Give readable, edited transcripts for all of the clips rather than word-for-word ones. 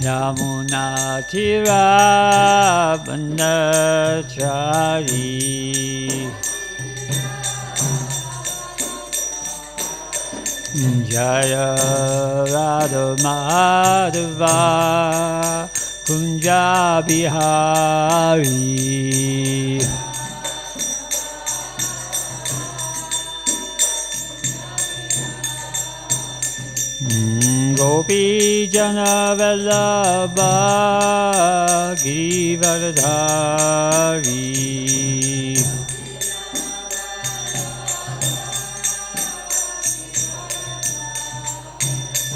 Yamuna Tira Bandachari Jaya Radha Madhava Kunja Bihari Gopi Jana Vallabha Girivardhari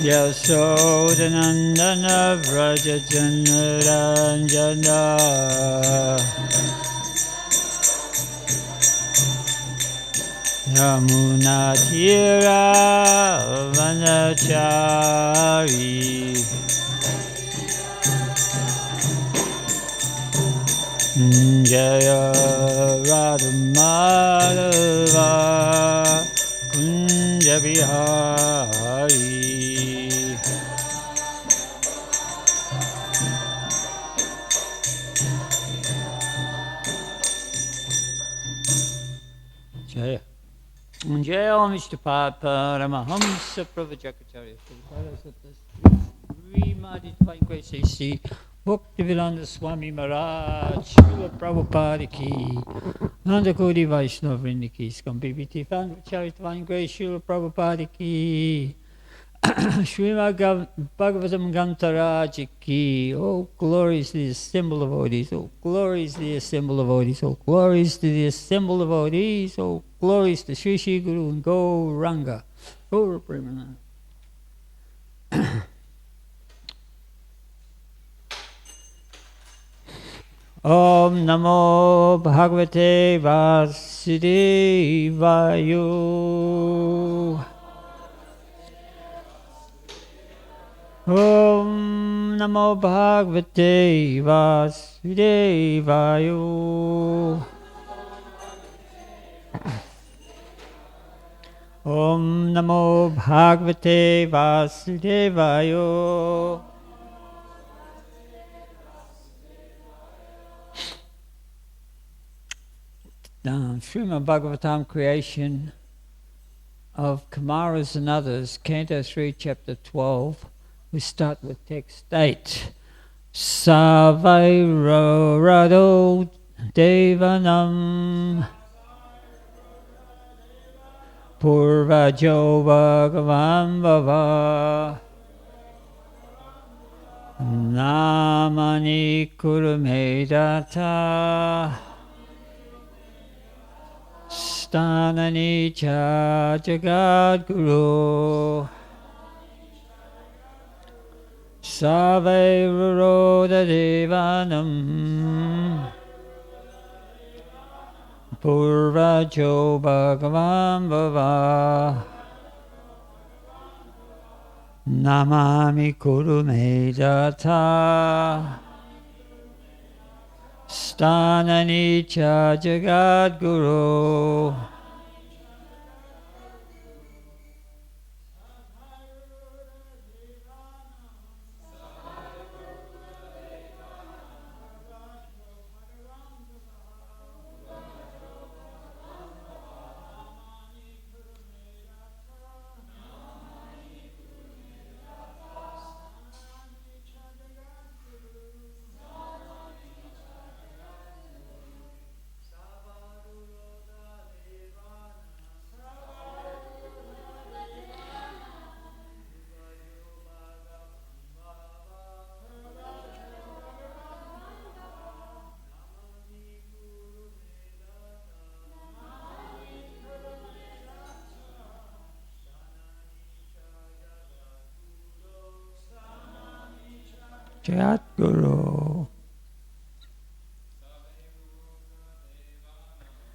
Yasodhanandana Vraja Janaranjana Yamuna Tira Vanachari Jaya Radha Madhava Kunja Bihari Jaya Jaya Om Ishtapad Paramahamsa Prabhujakacharya Srimad Divine Grace A.C. Bhaktivedanta Swami Maharaj Srila Prabhupada Ki Nanda Kodi Vaishnava Vrinda Ki ISKCON BBT Founder Divine Grace Srila Prabhupada Ki Srimad Bhagavatam Gantaraja Ki. Oh, glories to the assembled devotees. Oh, glories to the assembled devotees. Oh, glories to the assembled devotees. Oh, glories to Sri Sri Guru and Gauranga. Gaur Premanand. Om Namo Bhagavate Vasudevaya. Om Namo Bhagavate Vasudevaya. Om Namo Bhagavate Vasudevaya. Srimad Bhagavatam, creation of Kumaras and others, Canto 3, Chapter 12. We start with text 8. Savairo Rado Devanam Purvajo Bhagavan Bhava Namani Kurumedata Stanani cha Jagadguru Savairoda Devanam Purvajo Bhagavan Bhava Namami Kurumedata Stanani cha Jagadguru Jagat Guru.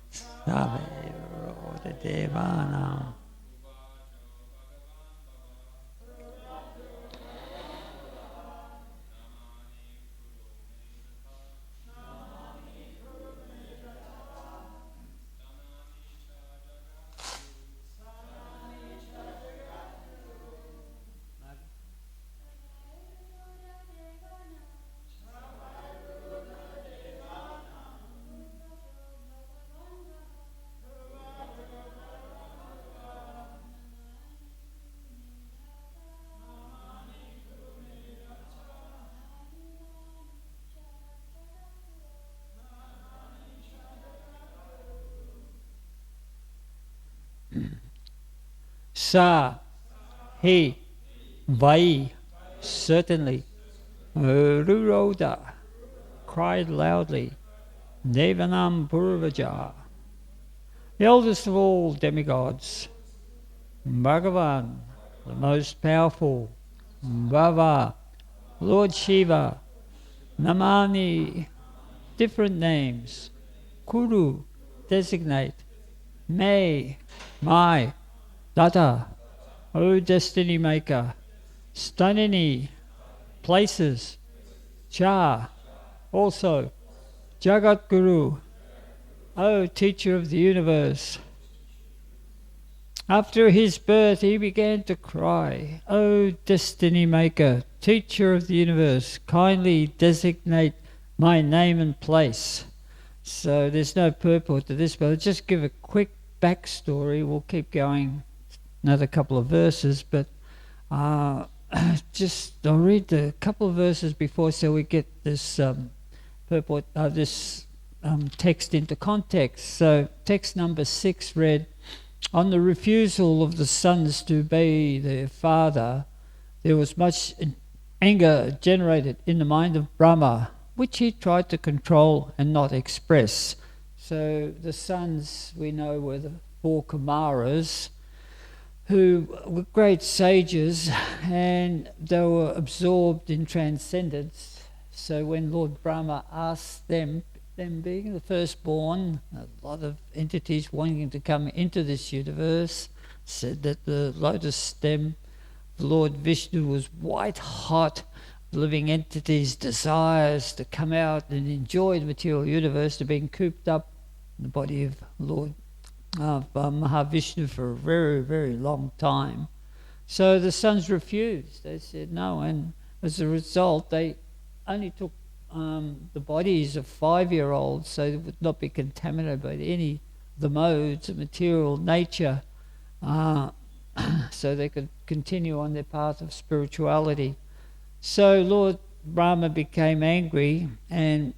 Sabe Roda Devana. Sa, he, vai, certainly. Ruroda, cried loudly. Devanam Purvaja, the eldest of all demigods. Bhagavan, the most powerful. Bhava, Lord Shiva. Namani, different names. Kuru, designate. Me, my. Data, O destiny maker. Stanini, places. Cha, also. Jagat Guru, O teacher of the universe. After his birth he began to cry, O destiny maker, teacher of the universe, kindly designate my name and place. So there's no purport to this, but I'll just give a quick backstory. We'll keep going another couple of verses, but I'll read a couple of verses before so we get this purport, this text into context. So text number 6 read, on the refusal of the sons to obey their father, there was much anger generated in the mind of Brahma, which he tried to control and not express. So the sons, we know, were the 4 Kumaras, who were great sages, and they were absorbed in transcendence. So when Lord Brahma asked them being the firstborn, a lot of entities wanting to come into this universe, said that the lotus stem of Lord Vishnu was white hot, living entities' desires to come out and enjoy the material universe, to being cooped up in the body of Lord Mahavishnu for a very, very long time. So the sons refused. They said no, and as a result they only took the bodies of 5-year-olds so they would not be contaminated by any of the modes of material nature, so they could continue on their path of spirituality. So Lord Brahma became angry, and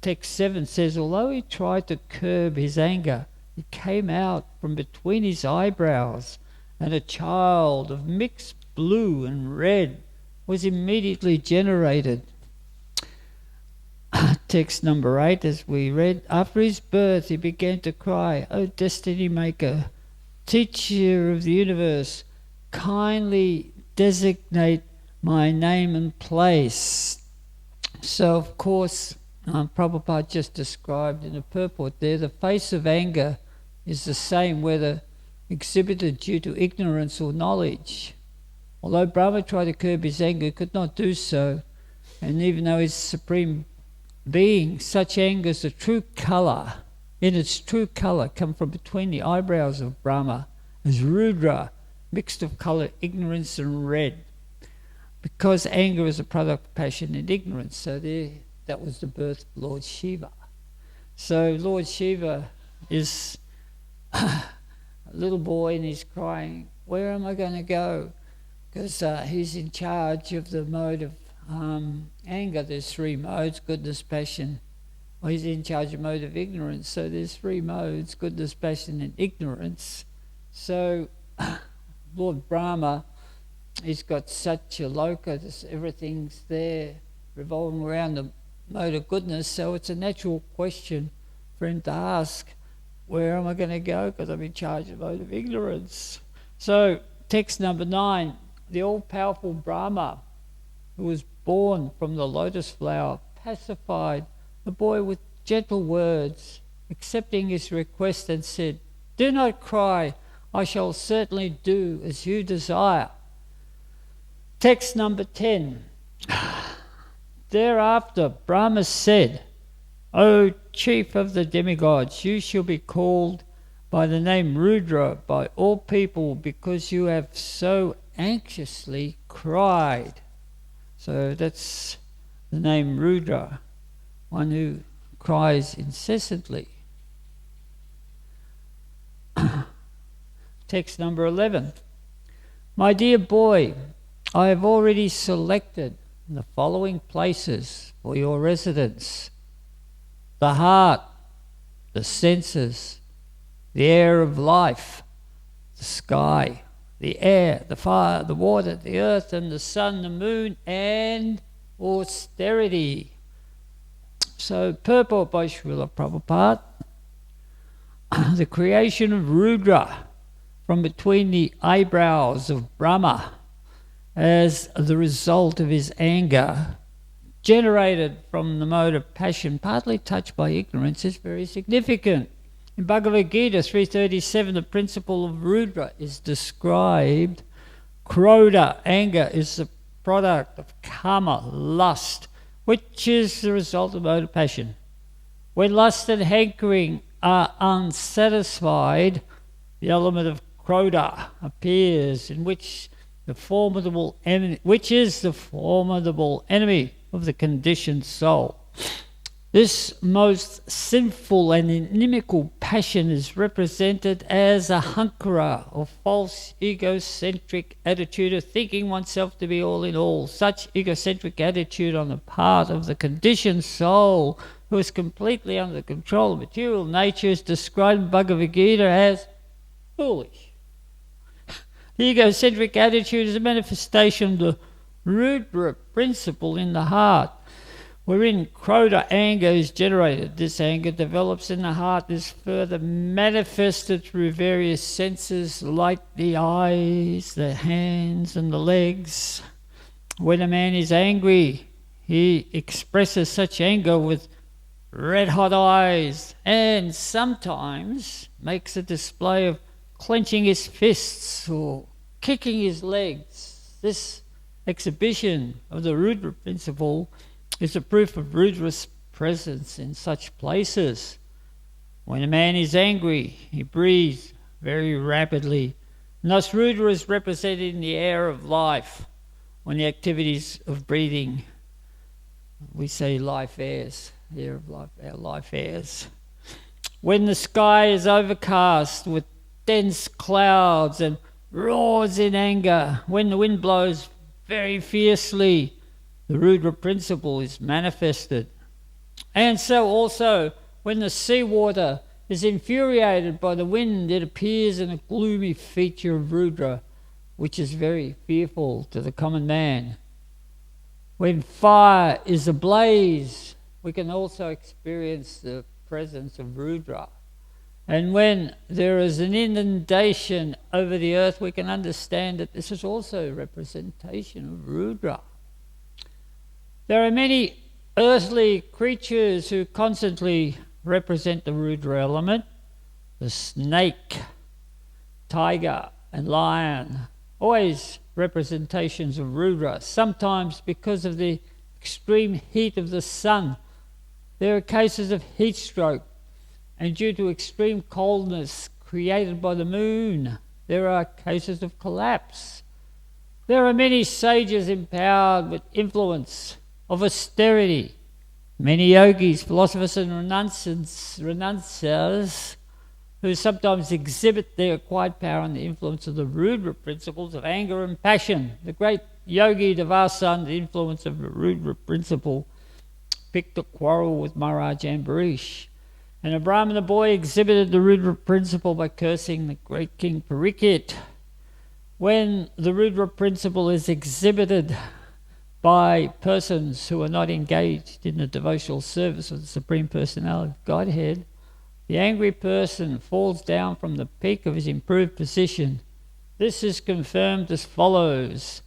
text 7 says, although he tried to curb his anger, it came out from between his eyebrows, and a child of mixed blue and red was immediately generated. Text number 8, as we read, after his birth he began to cry, O destiny maker, teacher of the universe, kindly designate my name and place. So of course, Prabhupada just described in the purport there, the face of anger is the same whether exhibited due to ignorance or knowledge. Although Brahma tried to curb his anger, he could not do so, and even though he's supreme being, such anger is the true colour, in its true colour, come from between the eyebrows of Brahma as Rudra, mixed of colour, ignorance and red, because anger is a product of passion and ignorance. So there, that was the birth of Lord Shiva. So Lord Shiva is a little boy and he's crying, where am I going to go? Because he's in charge of the mode of anger. There's 3 modes, goodness, passion. Well, he's in charge of mode of ignorance. So there's 3 modes, goodness, passion and ignorance. So Lord Brahma, he's got such a loka, everything's there revolving around the mode of goodness, so it's a natural question for him to ask, where am I going to go? Because I'm in charge of mode of ignorance. So text number 9, the all-powerful Brahma who was born from the lotus flower, pacified the boy with gentle words, accepting his request, and said, "Do not cry, I shall certainly do as you desire." Text number 10. Thereafter Brahma said, "O chief of the demigods, you shall be called by the name Rudra by all people because you have so anxiously cried." So that's the name Rudra, one who cries incessantly. Text number 11. My dear boy, I have already selected the following places for your residence: the heart, the senses, the air of life, the sky, the air, the fire, the water, the earth, and the sun, the moon, and austerity. So, purport by Srila Prabhupada, the creation of Rudra from between the eyebrows of Brahma as the result of his anger, generated from the mode of passion, partly touched by ignorance, is very significant. In Bhagavad Gita 3.37, the principle of Rudra is described. Krodha, anger, is the product of kama, lust, which is the result of mode of passion. When lust and hankering are unsatisfied, the element of Krodha appears, in which the formidable enemy, of the conditioned soul. This most sinful and inimical passion is represented as a hankara, or false egocentric attitude of thinking oneself to be all in all. Such egocentric attitude on the part of the conditioned soul, who is completely under the control of material nature, is described in Bhagavad Gita as foolish. The egocentric attitude is a manifestation of the Rudra principle in the heart, wherein Krodha, anger, is generated. This anger develops in the heart, is further manifested through various senses like the eyes, the hands, and the legs. When a man is angry, he expresses such anger with red-hot eyes, and sometimes makes a display of clenching his fists or kicking his legs. This exhibition of the Rudra principle is a proof of Rudra's presence in such places. When a man is angry, he breathes very rapidly. And thus Rudra is represented in the air of life. When the activities of breathing, we say life airs, the air of life, our life airs. When the sky is overcast with dense clouds and roars in anger, when the wind blows very fiercely, the Rudra principle is manifested. And so also, when the seawater is infuriated by the wind, it appears in a gloomy feature of Rudra, which is very fearful to the common man. When fire is ablaze, we can also experience the presence of Rudra. And when there is an inundation over the earth, we can understand that this is also a representation of Rudra. There are many earthly creatures who constantly represent the Rudra element. The snake, tiger, and lion, always representations of Rudra. Sometimes because of the extreme heat of the sun, there are cases of heat stroke. And due to extreme coldness created by the moon, there are cases of collapse. There are many sages empowered with influence of austerity. Many yogis, philosophers, and renunciers who sometimes exhibit their acquired power and the influence of the Rudra principles of anger and passion. The great yogi Vasu, under the influence of the Rudra principle, picked a quarrel with Maharaj Ambarish. And a Brahmana boy exhibited the Rudra principle by cursing the great king Parikshit. When the Rudra principle is exhibited by persons who are not engaged in the devotional service of the Supreme Personality of Godhead, the angry person falls down from the peak of his improved position. This is confirmed as follows.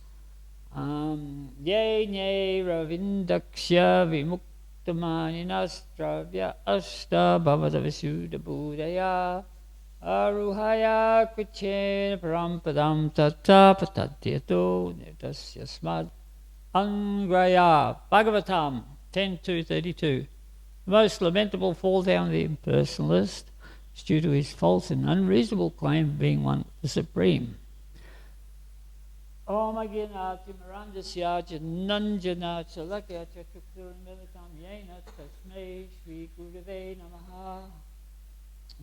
Ye nye ravindaksya vimuktamaninastrabhya asta bhavata visuddha buddhaya aruhaya kuchen parampadam tata patadyato nirtasya smad angraya. Bhagavatam 10.2.32. The most lamentable fall down of the impersonalist is due to his false and unreasonable claim of being one with the Supreme. Om Aginati Mirandasya Jananjana Chalakya Chatukturam Militam Yena Tasmei Shri Gurave Namaha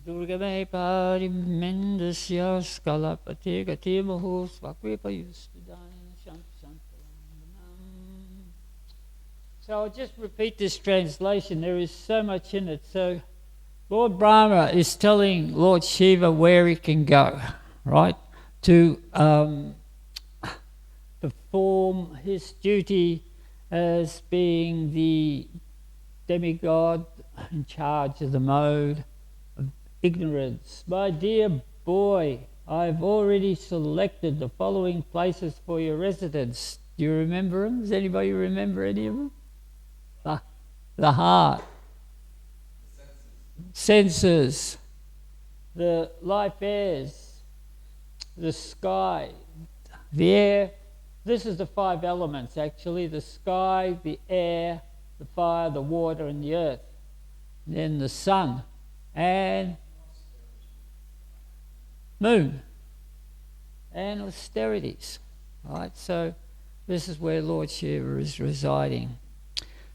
Durgave Parimendasya Skalapati Gatimahu Svakripa Yustadana Shantasantaranam. So I'll just repeat this translation. There is so much in it. So Lord Brahma is telling Lord Shiva where he can go, right? To perform his duty as being the demigod in charge of the mode of ignorance. My dear boy, I've already selected the following places for your residence. Do you remember them? Does anybody remember any of them? The heart, senses, the life airs, the sky, the air. This is the 5 elements actually: the sky, the air, the fire, the water and the earth. And then the sun and moon and austerities. Right, so this is where Lord Shiva is residing.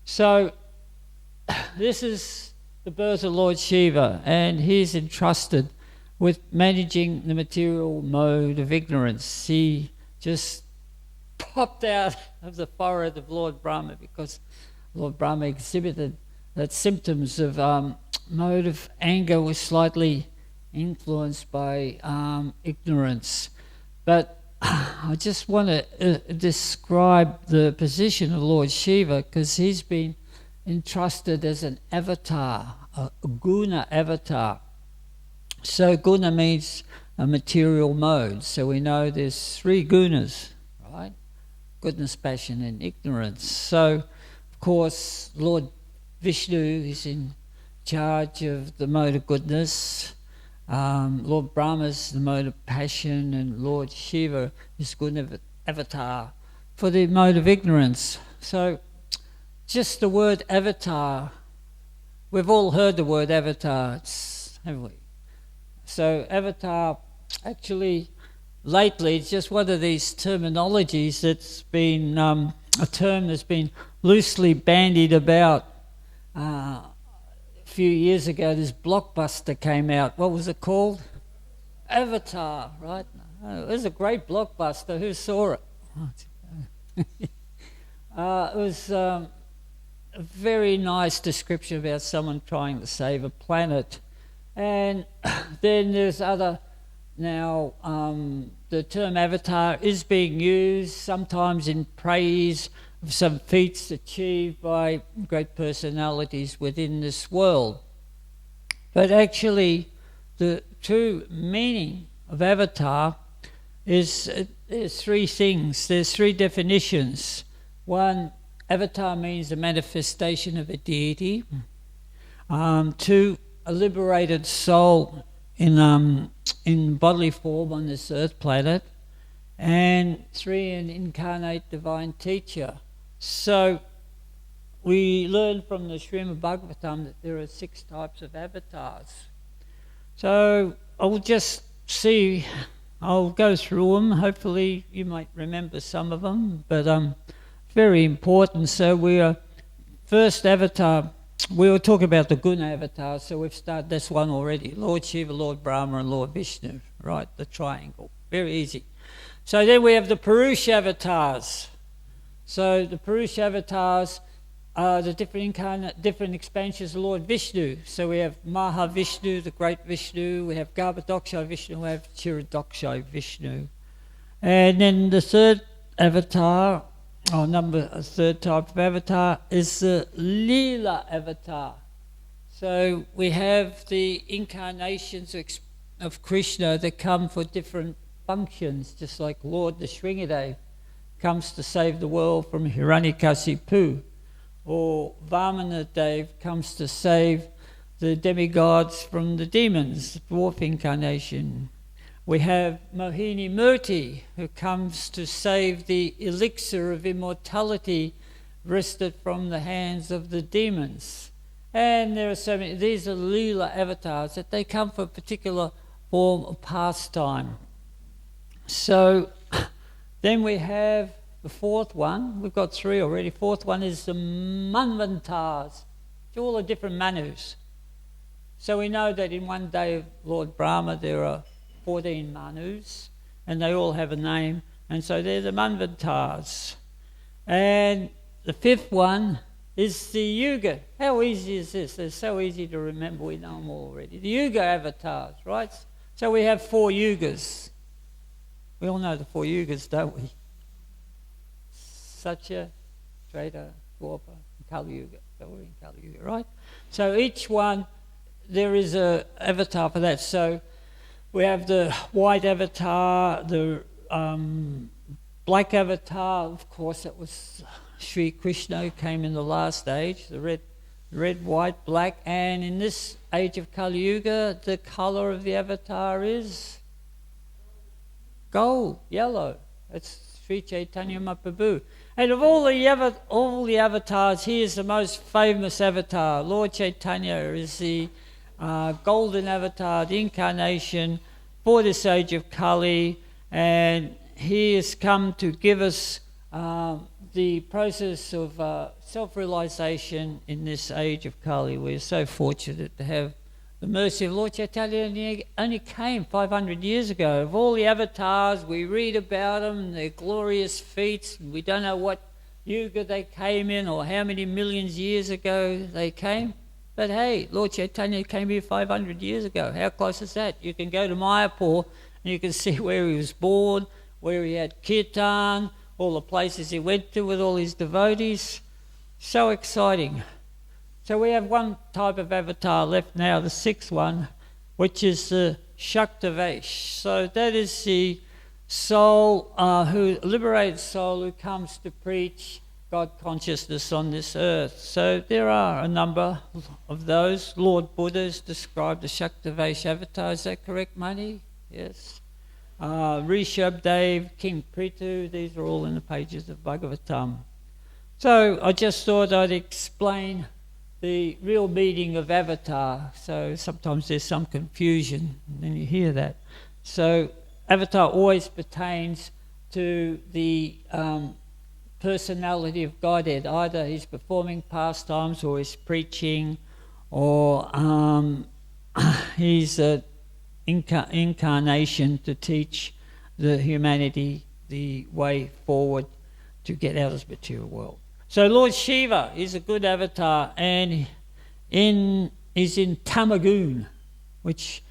So this is the birth of Lord Shiva, and he's entrusted with managing the material mode of ignorance. He just popped out of the forehead of Lord Brahma because Lord Brahma exhibited that symptoms of mode of anger was slightly influenced by ignorance. But I just want to describe the position of Lord Shiva, because he's been entrusted as an avatar, a guna avatar. So guna means a material mode. So we know there's 3 gunas, right? Goodness, passion and ignorance. So, of course, Lord Vishnu is in charge of the mode of goodness. Lord Brahma is the mode of passion, and Lord Shiva is guna avatar for the mode of ignorance. So, just the word avatar, we've all heard the word avatar, haven't we? So avatar, actually, lately, it's just one of these terminologies that's been, a term that's been loosely bandied about. A few years ago, this blockbuster came out. What was it called? Avatar, right? Oh, it was a great blockbuster. Who saw it? It was a very nice description about someone trying to save a planet. And then there's other, now the term avatar is being used sometimes in praise of some feats achieved by great personalities within this world. But actually the true meaning of avatar is there's 3 things, there's 3 definitions. One, avatar means a manifestation of a deity. 2, a liberated soul in bodily form on this earth planet. And 3, an incarnate divine teacher. So we learn from the Srimad Bhagavatam that there are 6 types of avatars. So I'll just see, I'll go through them. Hopefully you might remember some of them, but very important. So we are first avatar. We will talk about the guna avatars. So we've started this one already. Lord Shiva, Lord Brahma, and Lord Vishnu. Right, the triangle. Very easy. So then we have the Purusha avatars. So the Purusha avatars are the different expansions of Lord Vishnu. So we have Mahavishnu, the great Vishnu. We have Garbhodakshay Vishnu. We have Chiradokshay Vishnu. And then the third avatar, third type of avatar is the Leela avatar. So we have the incarnations of Krishna that come for different functions, just like Lord Nrsimhadev comes to save the world from Hiranyakasipu, or Vamanadev comes to save the demigods from the demons, dwarf incarnation. We have Mohini Murti, who comes to save the elixir of immortality wrested from the hands of the demons. And there are so many. These are Leela avatars, that they come for a particular form of pastime. So then we have the fourth one. We've got three already. Fourth one is the Manvantars. It's all the different Manus. So we know that in one day of Lord Brahma there are 14 Manus, and they all have a name, and so they're the Manvantars. And the fifth one is the Yuga. How easy is this? They're so easy to remember, we know them all already. The Yuga avatars, right? So we have 4 Yugas. We all know the 4 Yugas, don't we? Satya, Treta, Dwapara, and Kali Yuga. So we're in Kali Yuga, right? So each one, there is a avatar for that. So we have the white avatar, the black avatar. Of course, that was Sri Krishna, who came in the last age, the red, white, black. And in this age of Kali Yuga, the colour of the avatar is gold, yellow. That's Sri Caitanya Mahaprabhu. And of all the avatars, he is the most famous avatar. Lord Chaitanya is the golden avatar, the incarnation for this age of Kali, and he has come to give us the process of self-realization in this age of Kali. We're so fortunate to have the mercy of Lord Chaitanya, and he only came 500 years ago. Of all the avatars, we read about them, their glorious feats. We don't know what yuga they came in or how many millions years ago they came. But hey, Lord Chaitanya came here 500 years ago. How close is that? You can go to Mayapur and you can see where he was born, where he had kirtan, all the places he went to with all his devotees. So exciting. So we have one type of avatar left now, the 6th one, which is the Shaktavesh. So that is the soul, liberated soul who comes to preach God consciousness on this earth. So there are a number of those. Lord Buddha's described the Shaktavesh avatar. Is that correct, Mani? Yes. Rishabdev, King Prithu, these are all in the pages of Bhagavatam. So I just thought I'd explain the real meaning of avatar. So sometimes there's some confusion, and then you hear that. So avatar always pertains to the personality of Godhead. Either he's performing pastimes, or he's preaching, or he's an incarnation to teach the humanity the way forward to get out of this material world. So Lord Shiva is a good avatar, and is in Tamagun, which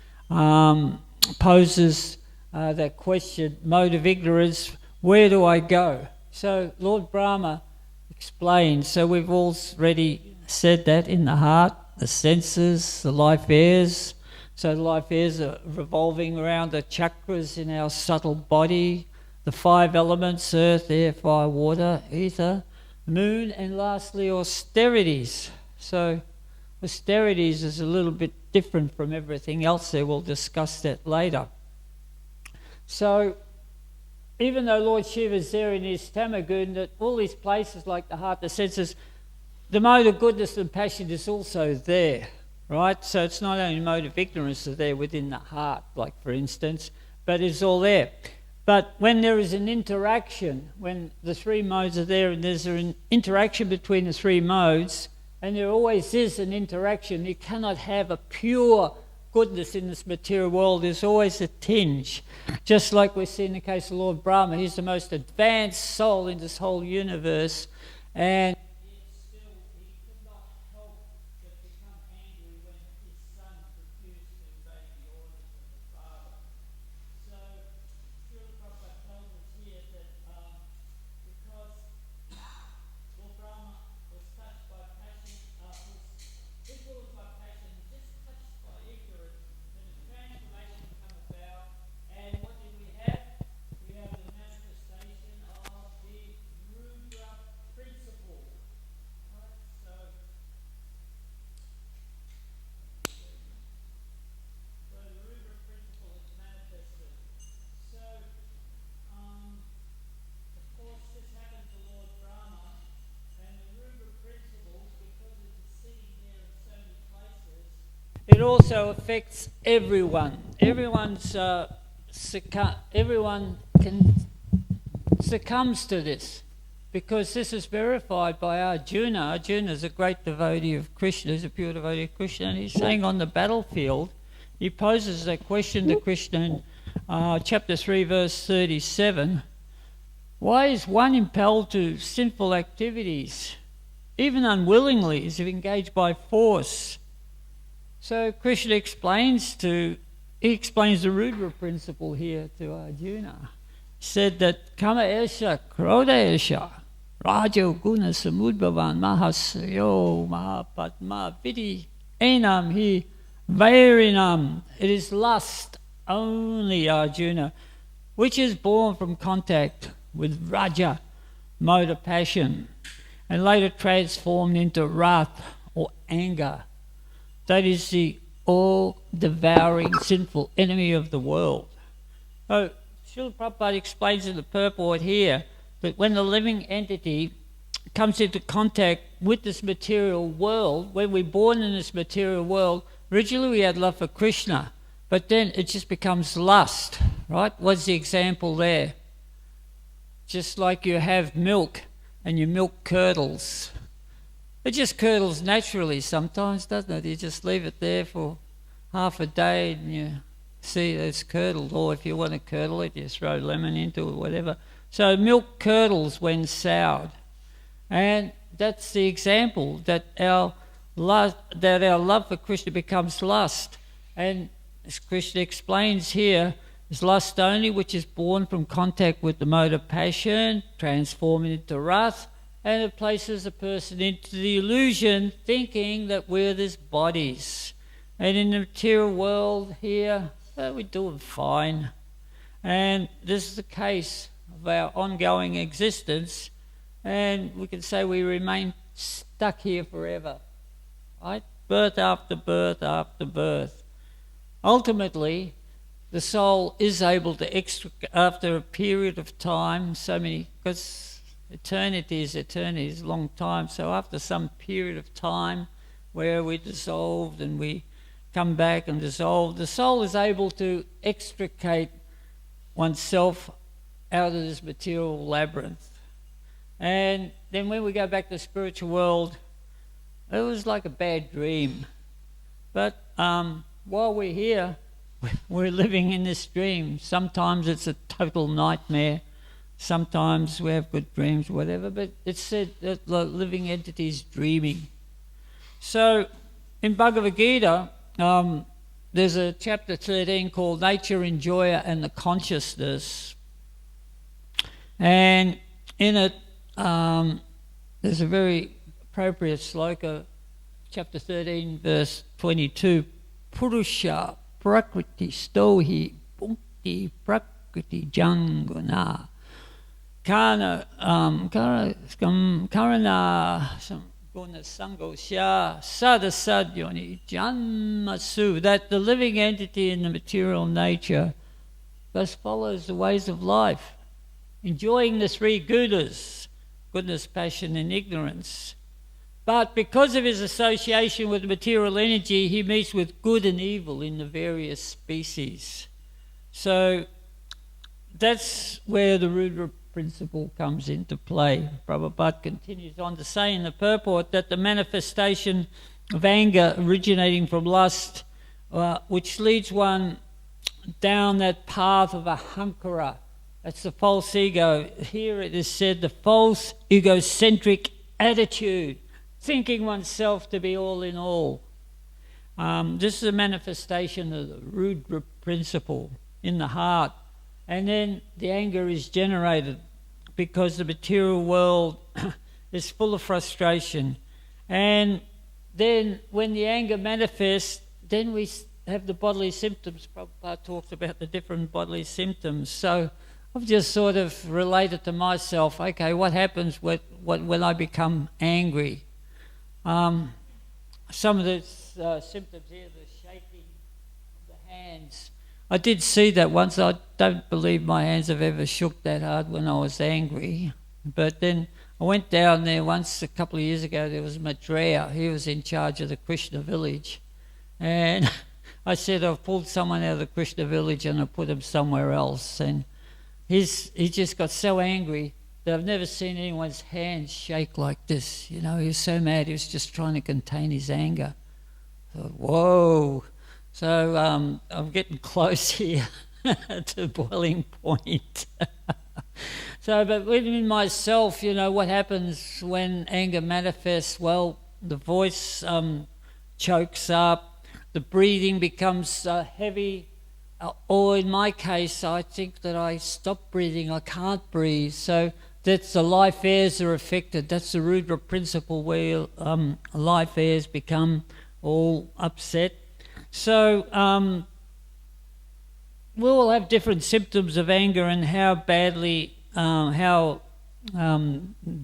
poses that question, mode of ignorance, where do I go? So Lord Brahma explains, so we've already said that, in the heart, the senses, the life airs. So the life airs are revolving around the chakras in our subtle body, the 5 elements, earth, air, fire, water, ether, moon, and lastly austerities. So austerities is a little bit different from everything else there. We'll discuss that later. So even though Lord Shiva is there in his Tamagun, that all these places like the heart, the senses, the mode of goodness and passion is also there, right? So it's not only mode of ignorance that's there within the heart, like for instance, but it's all there. But when there is an interaction, when the 3 modes are there and there's an interaction between the 3 modes, and there always is an interaction, you cannot have a pure goodness in this material world. There's always a tinge. Just like we see in the case of Lord Brahma, he's the most advanced soul in this whole universe, and the it also affects everyone. Everyone succumbs to this, because this is verified by Arjuna. Arjuna is a great devotee of Krishna, he's a pure devotee of Krishna, and he's saying on the battlefield, he poses that question to Krishna in chapter 3, verse 37. Why is one impelled to sinful activities, even unwillingly, is engaged by force? So Krishna explains the Rudra principle here to Arjuna. He said that Kama Esha, Krodha Esha, Rajo Guna Samudbhavan Mahasayo Mahapadma Vidi Enam Hi Vairinam. It is lust only, Arjuna, which is born from contact with Raja, mode of passion, and later transformed into wrath or anger. That is the all-devouring sinful enemy of the world. So, Srila Prabhupada explains in the purport here that when the living entity comes into contact with this material world, when we're born in this material world, originally we had love for Krishna, but then it just becomes lust, right? What's the example there? Just like you have milk and your milk curdles. It just curdles naturally sometimes, doesn't it? You just leave it there for half a day and you see it's curdled. Or if you want to curdle it, you throw lemon into it or whatever. So milk curdles when soured. And that's the example, that our love for Krishna becomes lust. And as Krishna explains here, is lust only which is born from contact with the mode of passion, transforming into wrath, and it places a person into the illusion, thinking that we're these bodies. And in the material world here, we're doing fine. And this is the case of our ongoing existence, and we can say we remain stuck here forever, right? Birth after birth after birth. Ultimately, the soul is able to extricate, after a period of time, because eternity is a long time, so after some period of time where we dissolved and we come back and dissolve, the soul is able to extricate oneself out of this material labyrinth. And then when we go back to the spiritual world, it was like a bad dream. But while we're here, we're living in this dream. Sometimes it's a total nightmare. Sometimes we have good dreams, whatever. But it's said that the living entity is dreaming. So in Bhagavad Gita, there's a chapter 13 called Nature, Enjoyer and the Consciousness. And in it, there's a very appropriate sloka, chapter 13, verse 22. Purusha prakriti stohi punkti prakriti janguna karana guna sangosya sadasadyoni janmasu, that the living entity in the material nature thus follows the ways of life, enjoying the three gunas, goodness, passion and ignorance. But because of his association with material energy, he meets with good and evil in the various species. So that's where the Rudra principle comes into play. Prabhupada continues on to say in the purport that the manifestation of anger originating from lust, which leads one down that path of ahankara, that's the false ego. Here it is said the false egocentric attitude, thinking oneself to be all in all. This is a manifestation of the Rudra principle in the heart. And then the anger is generated because the material world is full of frustration. And then when the anger manifests, then we have the bodily symptoms. Prabhupada talks about the different bodily symptoms. So I've just sort of related to myself, okay, what happens when I become angry? Some of the symptoms here, the shaking of the hands. I did see that once. I don't believe my hands have ever shook that hard when I was angry. But then I went down there once a couple of years ago. There was Maitreya. He was in charge of the Krishna village. And I said, I've pulled someone out of the Krishna village and I put him somewhere else. And he just got so angry that I've never seen anyone's hand shake like this. You know, he was so mad, he was just trying to contain his anger. I thought, whoa. So I'm getting close here to boiling point. So, but within myself, you know, what happens when anger manifests? Well, the voice chokes up, the breathing becomes heavy, or in my case, I think that I stop breathing, I can't breathe. So that's the life airs are affected. That's the Rudra principle where life airs become all upset. So we all have different symptoms of anger and how badly, how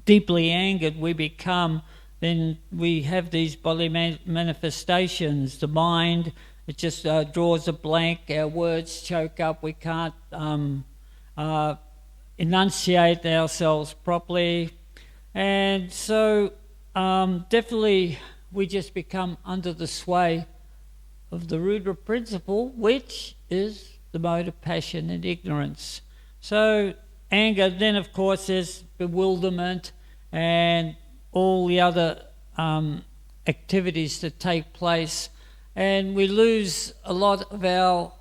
deeply angered we become. Then we have these bodily manifestations. The mind, it just draws a blank, our words choke up, we can't enunciate ourselves properly. And so definitely we just become under the sway of the Rudra principle, which is the mode of passion and ignorance. So anger, then of course there's bewilderment and all the other activities that take place, and we lose a lot of our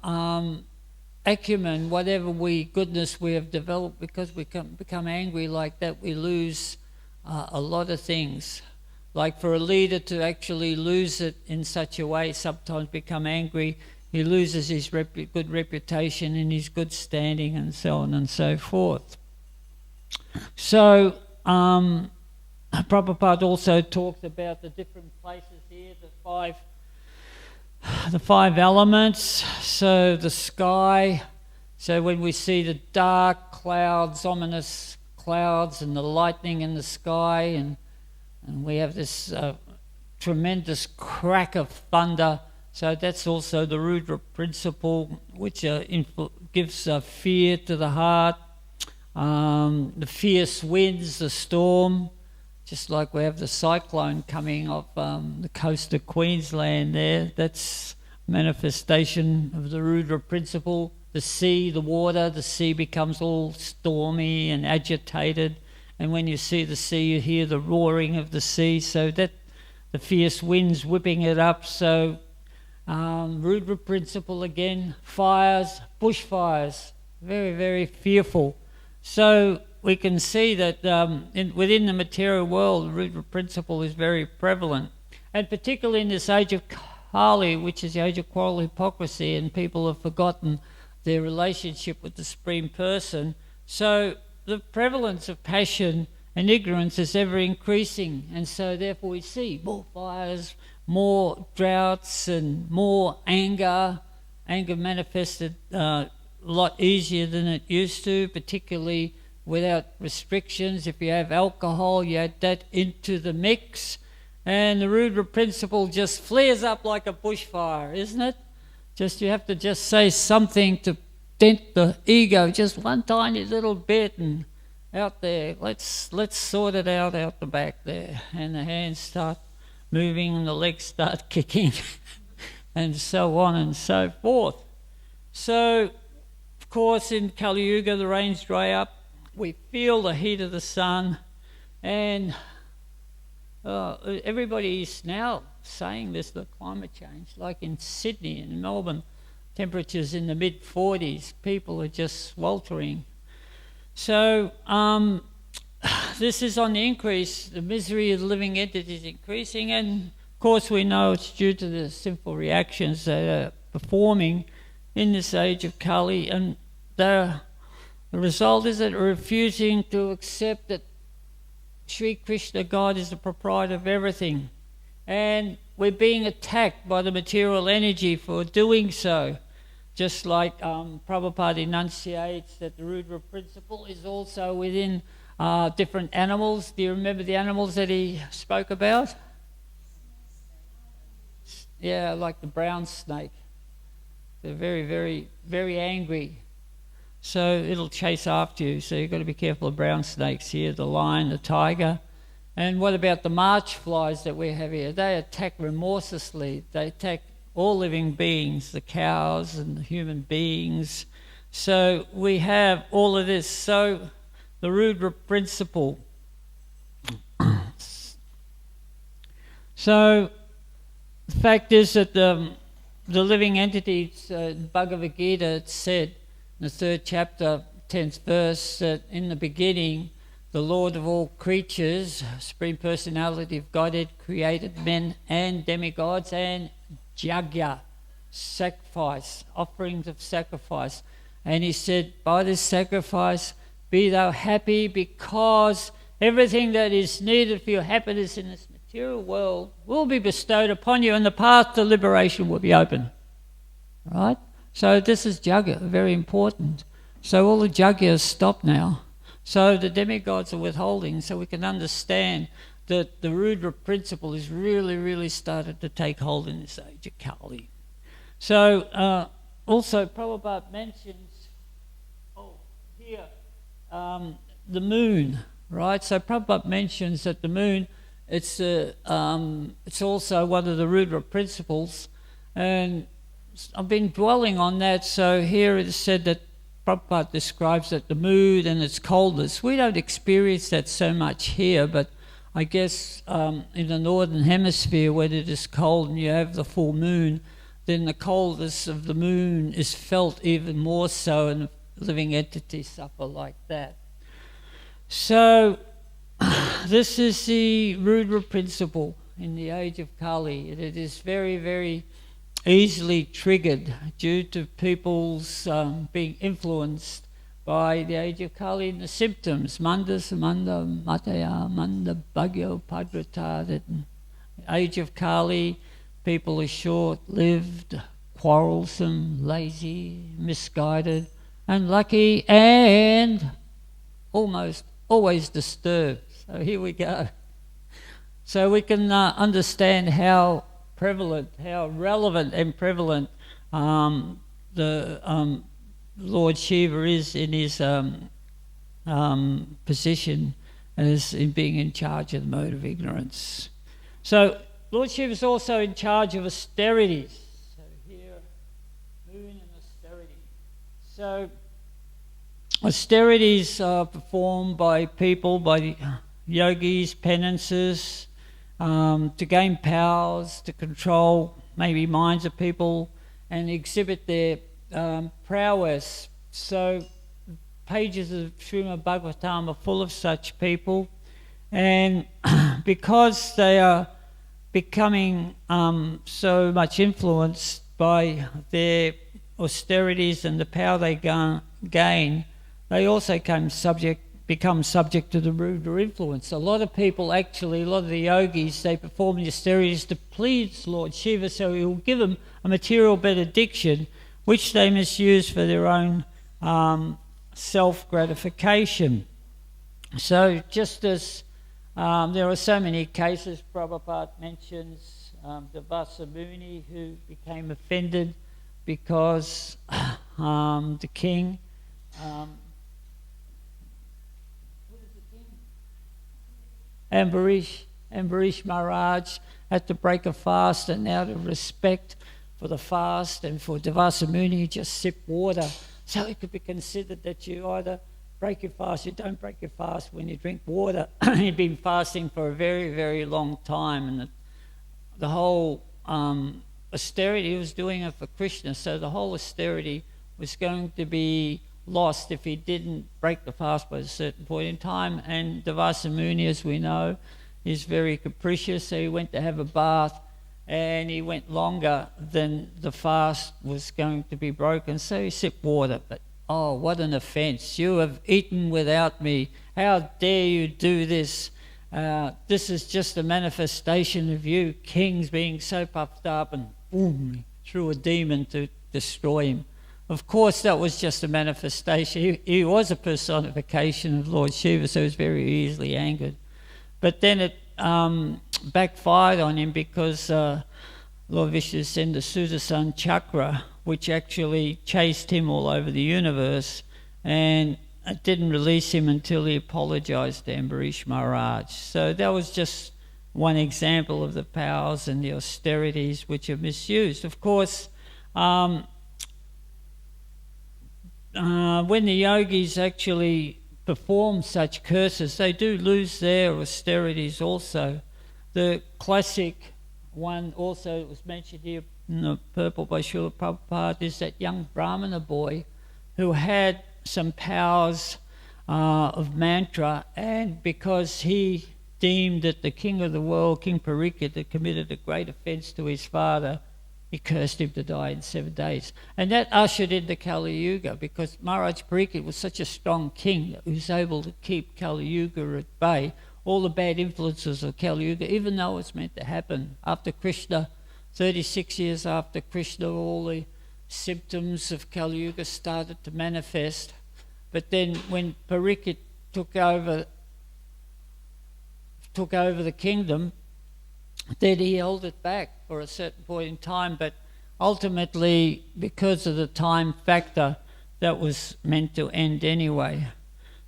acumen, whatever goodness we have developed, because we become angry like that. We lose a lot of things. Like for a leader to actually lose it in such a way, sometimes become angry, he loses his good reputation and his good standing and so on and so forth. So Prabhupada also talks about the different places here, the five elements. So the sky, so when we see the dark clouds, ominous clouds, and the lightning in the sky, and we have this tremendous crack of thunder, so that's also the Rudra principle, which gives fear to the heart. The fierce winds, the storm, just like we have the cyclone coming off the coast of Queensland there, that's manifestation of the Rudra principle. The sea, the water, the sea becomes all stormy and agitated, and when you see the sea you hear the roaring of the sea, so that the fierce winds whipping it up. So Rudra principle again, fires, bushfires, very, very fearful. So we can see that within the material world, the Rudra principle is very prevalent. And particularly in this age of Kali, which is the age of quarrel, hypocrisy, and people have forgotten their relationship with the Supreme Person. So the prevalence of passion and ignorance is ever increasing. And so therefore we see more fires, more droughts, and more anger. Anger manifested a lot easier than it used to, particularly without restrictions. If you have alcohol, you add that into the mix, and the Rudra principle just flares up like a bushfire, isn't it? You have to just say something to dent the ego, just one tiny little bit, and out there, let's sort it out the back there, and the hands start moving and the legs start kicking and so on and so forth. So of course in Kali Yuga the rains dry up, we feel the heat of the sun, and everybody is now saying this, the climate change, like in Sydney and Melbourne, temperatures in the mid-40s, people are just sweltering. So this is on the increase, the misery of living entities is increasing, and of course we know it's due to the sinful reactions that are performing in this age of Kali, and the result is that we're refusing to accept that Sri Krishna, God, is the proprietor of everything. And we're being attacked by the material energy for doing so. Just like Prabhupada enunciates that the Rudra principle is also within different animals. Do you remember the animals that he spoke about? Yeah, like the brown snake. They're very, very, very angry. So it'll chase after you. So you've got to be careful of brown snakes here, the lion, the tiger. And what about the march flies that we have here? They attack remorselessly. They attack all living beings, the cows and the human beings. So we have all of this. So the Rudra principle. So the fact is that the living entities, Bhagavad Gita, it said in the 3rd chapter, 10th verse, that in the beginning, the Lord of all creatures, Supreme Personality of Godhead, created men and demigods and jagya, sacrifice, offerings of sacrifice. And he said, by this sacrifice, be thou happy, because everything that is needed for your happiness in this material world will be bestowed upon you, and the path to liberation will be open. Right? So this is jagya, very important. So all the jagyas stop now. So the demigods are withholding, so we can understand that the Rudra principle is really, really started to take hold in this age of Kali. So also Prabhupada mentions, here, the moon, right? So Prabhupada mentions that the moon, it's also one of the Rudra principles, and I've been dwelling on that. So here it is said that Prabhupada describes that the moon and its coldness, we don't experience that so much here, but I guess in the northern hemisphere when it is cold and you have the full moon, then the coldness of the moon is felt even more so, and living entities suffer like that. So this is the Rudra principle in the age of Kali. It is very, very easily triggered due to people's being influenced by the age of Kali and the symptoms. Manda, Samanda, Mataya, Manda, Bhagyo, Padrata. That in the age of Kali, people are short-lived, quarrelsome, lazy, misguided, unlucky, and almost always disturbed. So here we go. So we can understand how prevalent, how relevant and prevalent the Lord Shiva is in his position as in being in charge of the mode of ignorance. So Lord Shiva is also in charge of austerities. So here, moon and austerity. So austerities are performed by people, by yogis, penances, to gain powers, to control maybe minds of people and exhibit their prowess. So pages of Srimad Bhagavatam are full of such people, and because they are becoming so much influenced by their austerities and the power they gain, they also become subject to the Rudra influence. A lot of people actually, a lot of the yogis, they perform the austerities to please Lord Shiva, so he will give them a material benediction which they misuse for their own self-gratification. So just as there are so many cases, Prabhupada mentions the Vasu Muni who became offended because the king Ambarish Maharaj had to break a fast, and out of respect for the fast and for Vasu Muni, he just sipped water. So it could be considered that you either break your fast, you don't break your fast when you drink water. He'd been fasting for a very, very long time, and the whole austerity, he was doing it for Krishna, so the whole austerity was going to be lost if he didn't break the fast by a certain point in time. And Vasu Muni, as we know, is very capricious, so he went to have a bath and he went longer than the fast was going to be broken, so he sipped water. But oh, what an offence. You have eaten without me. How dare you do this? This is just a manifestation of you kings being so puffed up, and boom, threw a demon to destroy him. Of course, that was just a manifestation. He was a personification of Lord Shiva, so he was very easily angered. But then it backfired on him because Lord Vishnu sent the Sudarshan Chakra, which actually chased him all over the universe, and it didn't release him until he apologized to Ambarish Maharaj. So that was just one example of the powers and the austerities which are misused. Of course, when the yogis actually perform such curses, they do lose their austerities also. The classic one also that was mentioned here in the purple by Srila Prabhupada is that young Brahmana boy who had some powers of mantra, and because he deemed that the king of the world, King Parikshit, had committed a great offence to his father, he cursed him to die in 7 days. And that ushered in the Kali Yuga, because Maharaj Parikshit was such a strong king that he was able to keep Kali Yuga at bay, all the bad influences of Kali Yuga, even though it's meant to happen. After Krishna, 36 years after Krishna, all the symptoms of Kali Yuga started to manifest. But then when Parikshit took over the kingdom, then he held it back for a certain point in time, but ultimately, because of the time factor, that was meant to end anyway.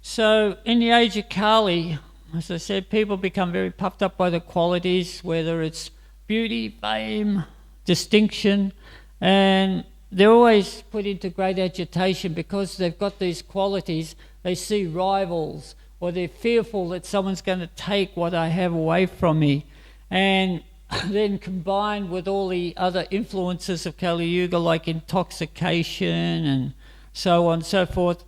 So in the age of Kali, as I said, people become very puffed up by the qualities, whether it's beauty, fame, distinction, and they're always put into great agitation because they've got these qualities. They see rivals, or they're fearful that someone's going to take what I have away from me. And then combined with all the other influences of Kali Yuga, like intoxication and so on and so forth,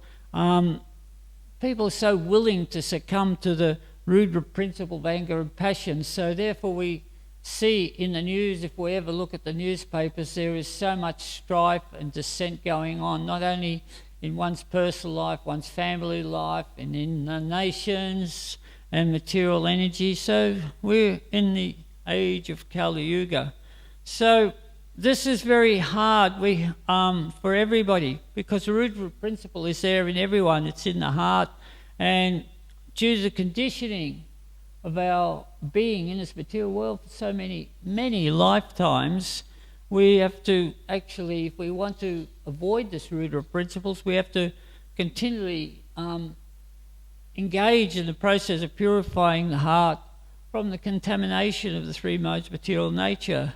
people are so willing to succumb to the Rudra principle of anger and passion. So therefore we see in the news, if we ever look at the newspapers, there is so much strife and dissent going on, not only in one's personal life, one's family life, and in the nations and material energy. So we're in the age of Kali Yuga. So this is very hard for everybody, because the Rudra principle is there in everyone. It's in the heart, and due to the conditioning of our being in this material world for so many lifetimes, we have to actually, if we want to avoid this Rudra principles, we have to continually engage in the process of purifying the heart from the contamination of the three modes of material nature,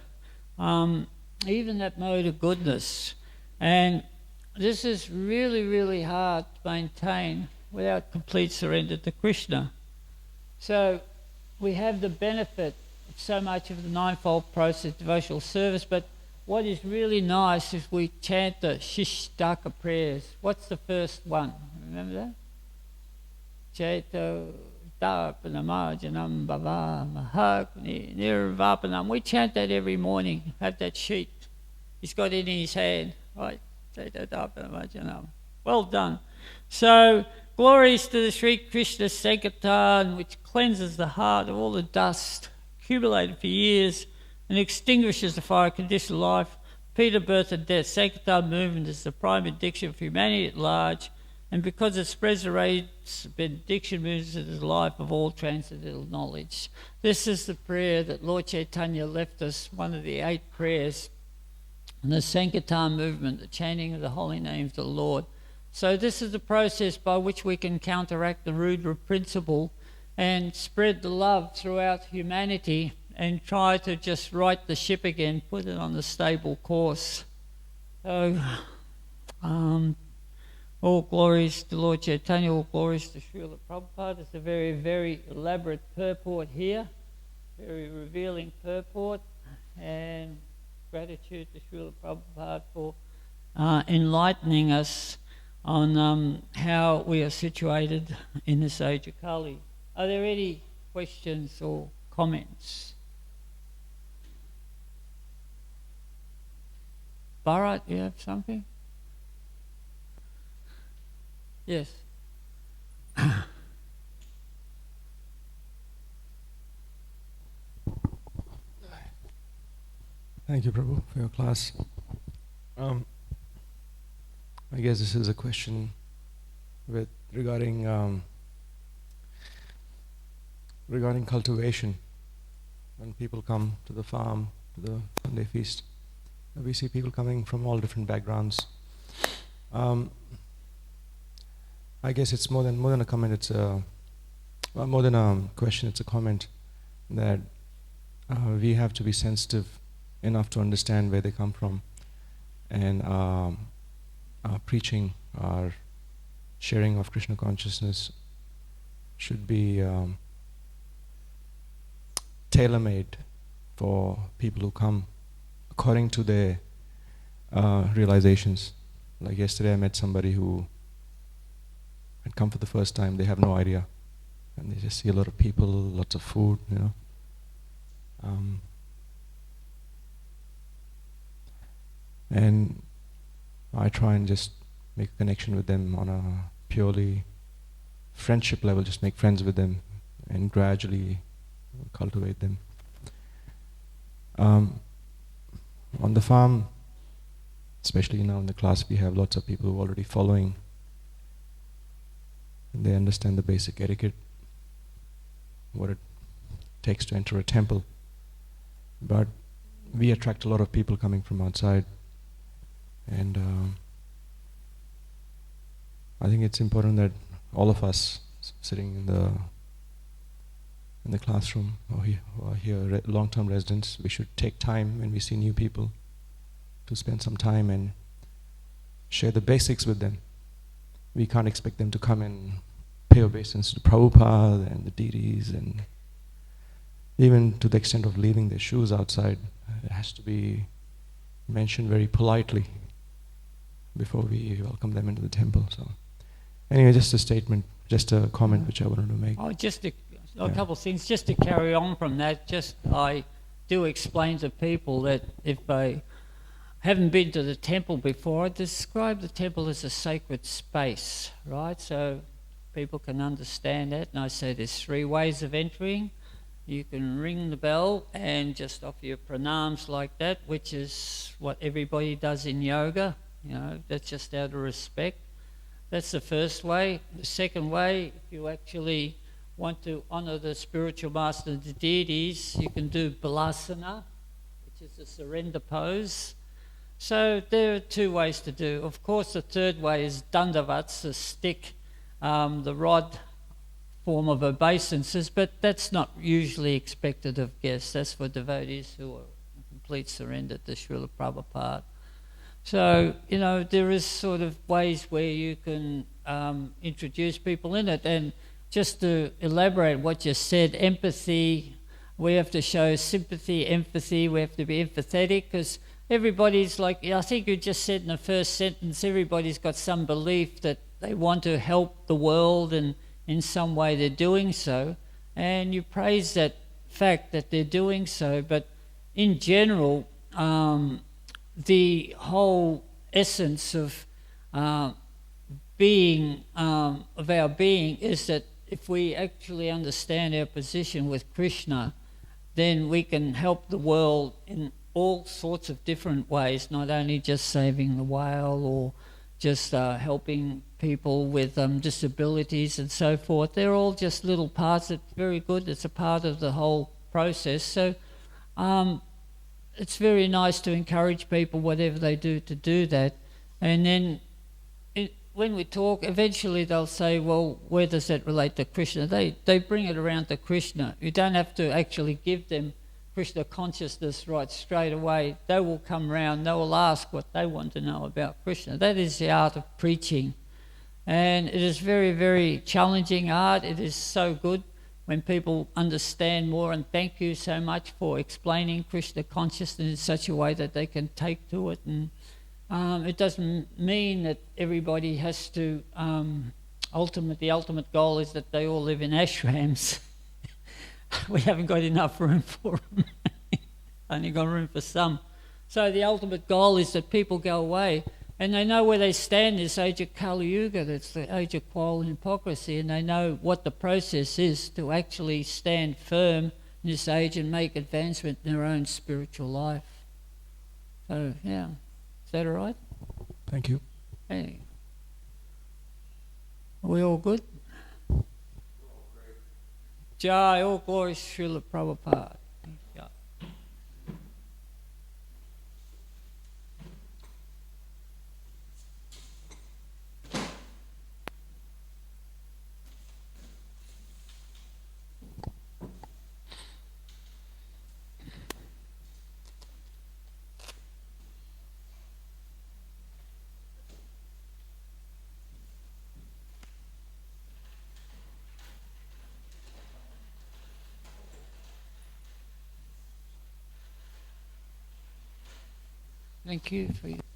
even that mode of goodness. And this is really, really hard to maintain without complete surrender to Krishna. So we have the benefit of so much of the ninefold process of devotional service, but what is really nice is we chant the Shishtaka prayers. What's the first one? Remember that? Chaito Darpanamajanam Bhava Mahagni Nirvapanam. We chant that every morning. Have that sheet. He's got it in his hand. Right? Chaito Darpanamajanam. Well done. So, glories to the Sri Krishna Sankirtan, which cleanses the heart of all the dust accumulated for years and extinguishes the fire of conditioned life. Peter, birth and death. Sankirtan movement is the prime benediction for humanity at large, and because it spreads the rays, benediction moves into the life of all transcendental knowledge. This is the prayer that Lord Caitanya left us, one of the 8 prayers in the Sankirtan movement, the chanting of the holy names of the Lord. So this is the process by which we can counteract the Rudra principle and spread the love throughout humanity and try to just right the ship again, put it on the stable course. So, all glories to Lord Caitanya, all glories to Srila Prabhupada. It's a very, very elaborate purport here, very revealing purport, and gratitude to Srila Prabhupada for enlightening us on how we are situated in this age of Kali. Are there any questions or comments? Bharat, you have something? Yes. Thank you, Prabhu, for your class. I guess this is a question regarding cultivation. When people come to the farm, to the Sunday feast, we see people coming from all different backgrounds. I guess it's more than a comment. It's more than a question. It's a comment that we have to be sensitive enough to understand where they come from, and our preaching, our sharing of Krishna consciousness should be tailor-made for people who come according to their realizations. Like yesterday I met somebody who had come for the first time. They have no idea, and they just see a lot of people, lots of food, you know. And I try and just make a connection with them on a purely friendship level, just make friends with them and gradually cultivate them. On the farm, especially now in the class, we have lots of people who are already following. And they understand the basic etiquette, what it takes to enter a temple. But we attract a lot of people coming from outside, and I think it's important that all of us sitting in the classroom or who are here long-term residents, we should take time when we see new people to spend some time and share the basics with them. We can't expect them to come and pay obeisance to Prabhupada and the deities, and even to the extent of leaving their shoes outside. It has to be mentioned very politely before we welcome them into the temple. So anyway, just a statement, just a comment which I wanted to make. Oh, just a couple of things, just to carry on from that. I do explain to people that if they haven't been to the temple before, I describe the temple as a sacred space, right? So people can understand that. And I say there's 3 ways of entering. You can ring the bell and just offer your pranams like that, which is what everybody does in yoga. You know, that's just out of respect. That's the first way. The second way, if you actually want to honour the spiritual master and the deities, you can do balasana, which is a surrender pose. So there are 2 ways to do. Of course, the third way is dandavats, the stick, the rod form of obeisances, but that's not usually expected of guests. That's for devotees who are in complete surrender to Srila Prabhupada. So, you know, there is sort of ways where you can introduce people in it. And just to elaborate what you said, empathy, we have to show sympathy, empathy, we have to be empathetic, because everybody's like, I think you just said in the first sentence, everybody's got some belief that they want to help the world, and in some way they're doing so. And you praise that fact that they're doing so, but in general, the whole essence of our being is that if we actually understand our position with Krishna, then we can help the world in all sorts of different ways, not only just saving the whale or just helping people with disabilities and so forth. They're all just little parts. It's very good. It's a part of the whole process. So it's very nice to encourage people, whatever they do, to do that. And then when we talk, eventually they'll say, well, where does that relate to Krishna? They bring it around to Krishna. You don't have to actually give them Krishna consciousness right straight away. They will come round, they will ask what they want to know about Krishna. That is the art of preaching. And it is very, very challenging art. It is so good when people understand more, and thank you so much for explaining Krishna consciousness in such a way that they can take to it. And it doesn't mean that everybody has to, the ultimate goal is that they all live in ashrams. We haven't got enough room for them. Only got room for some. So the ultimate goal is that people go away and they know where they stand in this age of Kali Yuga, that's the age of quarrel and hypocrisy, and they know what the process is to actually stand firm in this age and make advancement in their own spiritual life. So, yeah. Is that all right? Thank you. Hey. Are we all good? Jai, all glory Srila Prabhupada. Yeah. Thank you for your